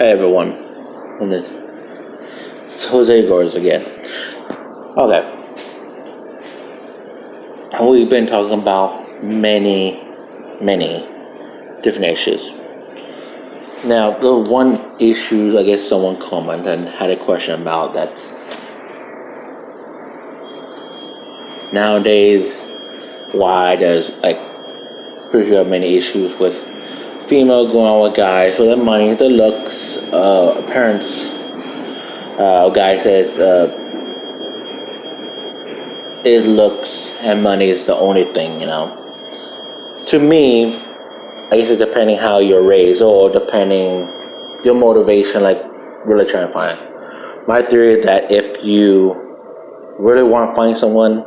Hi everyone. And it's Jose Gores again. Okay, we've been talking about many different issues. Now, the one issue I guess someone commented and had a question about that nowadays, why there's like pretty many issues with female going out with guys for their money, their looks, appearance. Guy says his looks and money is the only thing. To me, I guess it's depending how you're raised or depending your motivation, like really trying to find. My theory is that if you really want to find someone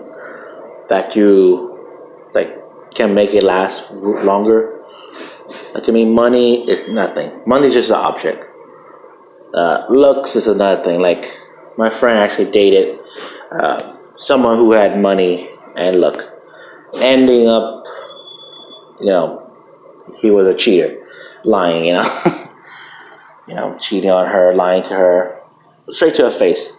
that you like can make it last longer, to me, money is nothing. Money is just an object. Looks is another thing. Like my friend actually dated someone who had money and look, ending up, you know, he was a cheater, lying, cheating on her, lying to her, straight to her face.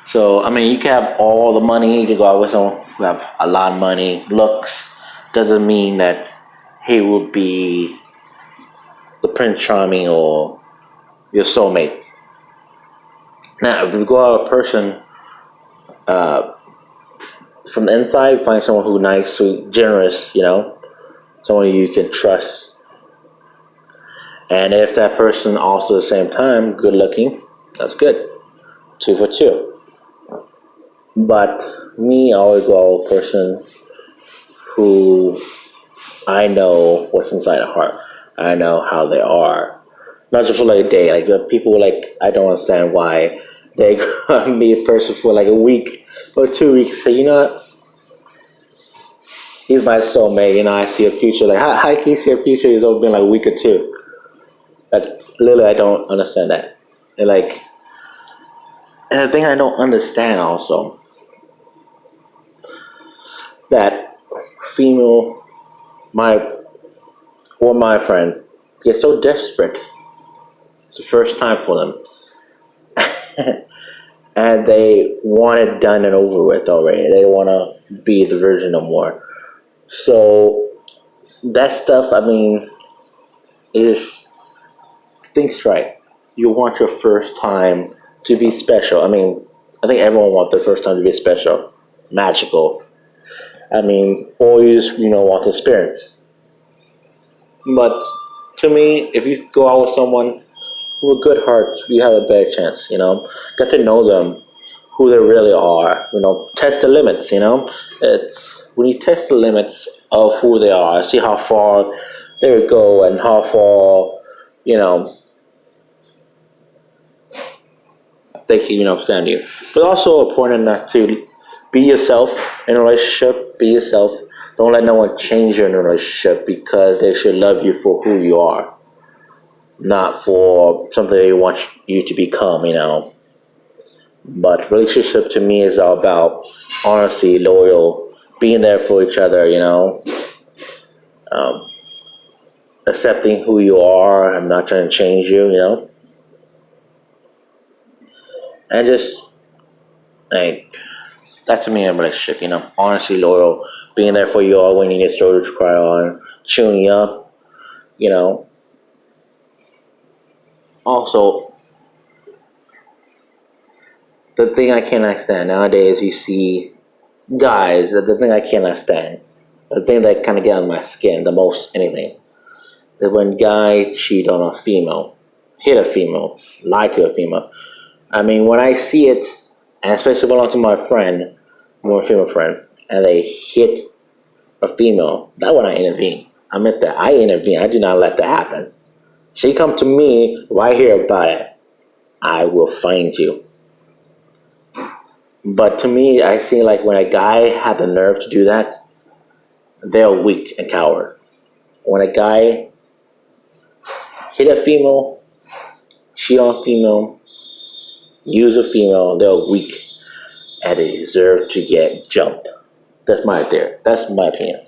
So I mean, you can have all the money, you can go out with someone who have a lot of money. Looks doesn't mean that he will be the Prince Charming or your soulmate. Now, if you go out with a person from the inside, find someone who's nice, sweet, generous, someone you can trust. And if that person also at the same time good looking, that's good. Two for two. But me, I always go with a person who I know what's inside the heart. I know how they are. Not just for like a day. Like people like I don't understand why they meet a person for like a week or 2 weeks. Say, what? He's my soulmate. I see a future. Like how can you see a future? He's only been like a week or two. But literally, I don't understand that. And the thing I don't understand also that female, my friend, get so desperate. It's the first time for them, and they want it done and over with already. They don't want to be the virgin no more. So that stuff, I mean, is think straight. You want your first time to be special. I mean, I think everyone wants their first time to be special, magical. I mean, or you just want the experience. But to me, if you go out with someone with a good heart, you have a better chance. Get to know them, who they really are. Test the limits. It's when you test the limits of who they are, see how far they would go and how far they can stand you. But also important not to be yourself in a relationship. Be yourself. Don't let no one change you in a relationship because they should love you for who you are, not for something they want you to become. But relationship to me is all about honesty, loyal, being there for each other. Um, Accepting who you are. I'm not trying to change you. And just like that to me in a relationship. Honesty, loyal, being there for you all when you need a shoulder to cry on, chewing you up. You know. Also, the thing I cannot stand nowadays, you see guys. The thing I cannot stand, the thing that kind of get on my skin the most, anything, is when guys cheat on a female, hit a female, lie to a female. I mean, when I see it, and especially belong to my friend, more female friend, and they hit a female, that when I intervene. I meant that I intervene. I do not let that happen. She come to me right here about it. I will find you. But to me, I see like when a guy had the nerve to do that, they're weak and coward. When a guy hit a female, cheat on a female, use a female, they're weak and they deserve to get jumped. That's my theory. That's my opinion.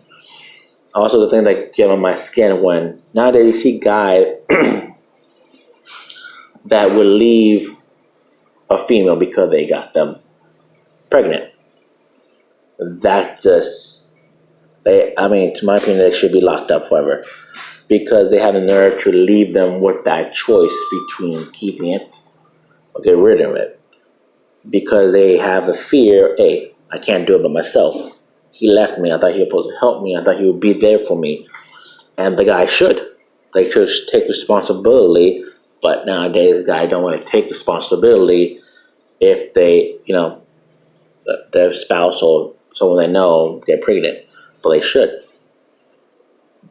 Also, the thing that get on my skin when nowadays you see guys that will leave a female because they got them pregnant. That's just I mean, to my opinion, they should be locked up forever because they have the nerve to leave them with that choice between keeping it or get rid of it because they have a fear. Hey, I can't do it by myself. He left me. I thought he was supposed to help me. I thought he would be there for me, and the guy should. They should take responsibility. But nowadays, the guy don't want to take responsibility if they, their spouse or someone they know get pregnant. But they should.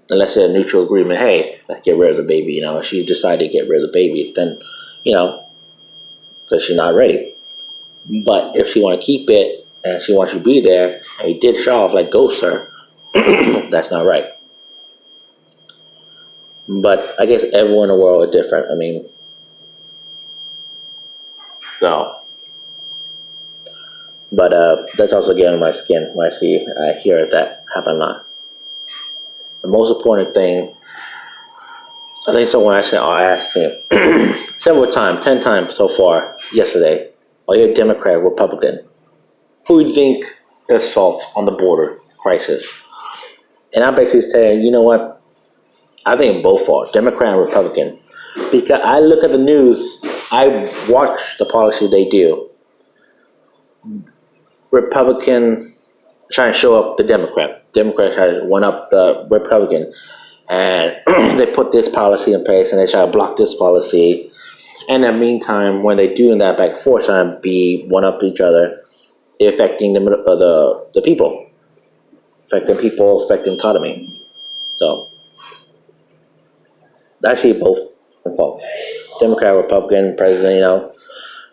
Unless it's a mutual agreement, hey, let's get rid of the baby. If she decided to get rid of the baby, then, because she's not ready. But if she want to keep it and she wants you to be there, and he did show off like ghost her, that's not right. But I guess everyone in the world is different. I mean, so. But that's also getting on my skin when I hear that happen a lot. The most important thing, I think someone actually asked me several times, 10 times so far yesterday, are you a Democrat or Republican? Who do you think is fault on the border crisis? And I'm basically saying, you know what? I think both are, Democrat and Republican. Because I look at the news, I watch the policy they do. Republican trying to show up the Democrat. Democrat try to one up the Republican. And they put this policy in place and they try to block this policy. And in the meantime, when they do that back and forth, trying to be one up each other, affecting the people. Affecting people, affecting the economy. So, I see both involved. Democrat, Republican, President,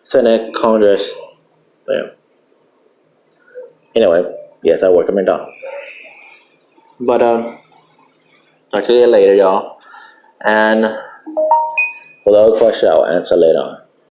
Senate, Congress. Yeah. Anyway, yes, I work at McDonald's. But, talk to you later, y'all. And for the other question, I'll answer later on.